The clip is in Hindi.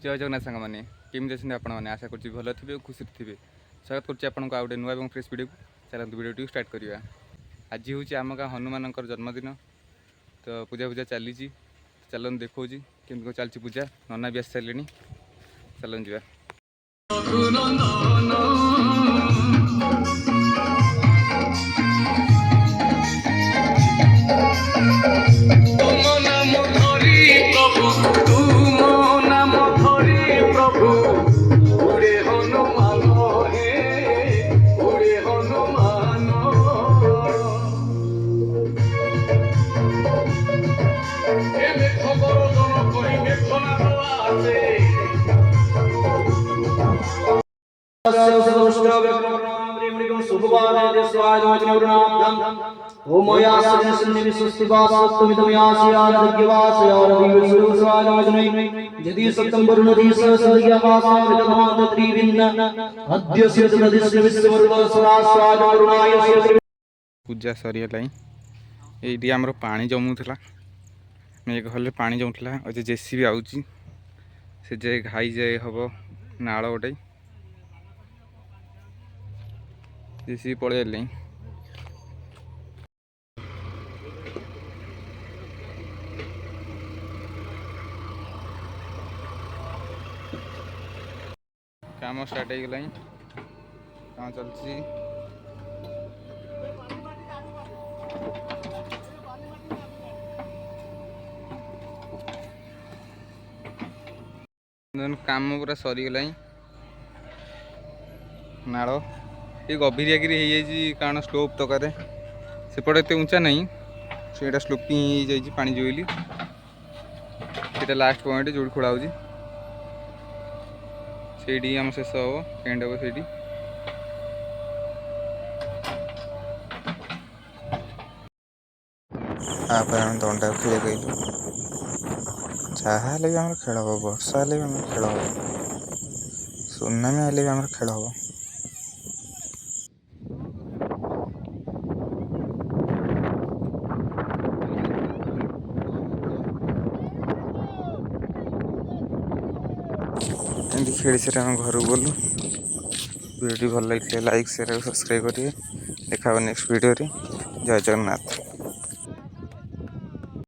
जय जगन्नाथ सांग मैंने केमी अच्छे आपण मैंने आशा कर भल थे खुशी थे स्वागत करुँ गोटे नुआ और फ्रेश वीडियो चलते वीडियो स्टार्ट करवा। आज हूँ आम गाँ हनुमान जन्मदिन तो पूजा पूजा चली चलन देखा केमी चलती पूजा नना भी आसी सारे चलन जा। पूजा सरीगला ये आमर पानी जमुला मेघ हल पा जमुला अच्छे जेसीबी आउची से जे घाई जे हम नाल गोटे जेसीबी पड़े काम स्टार्ट हो गला काम चलती काम पूरा सरीगला नाड़ ये गभीरिया कारण स्लोप तक सेपटे एत उंचा नहीं से स्लोपिंग हो पानी जोइली से लास्ट पॉइंट जो खोड़ा हो आम शेष हम एंड हम से दंडा खेल गलु जहाँ भी आम खेल हम वर्षा भी आम खेल हम सुनामी आए भी आम खेल हम एमती खेली सारे आम घर गलु वीडियो भल लगे लाइक शेयर सब्सक्राइब करेंगे देखा नेक्स्ट वीडियो जय जगन्नाथ।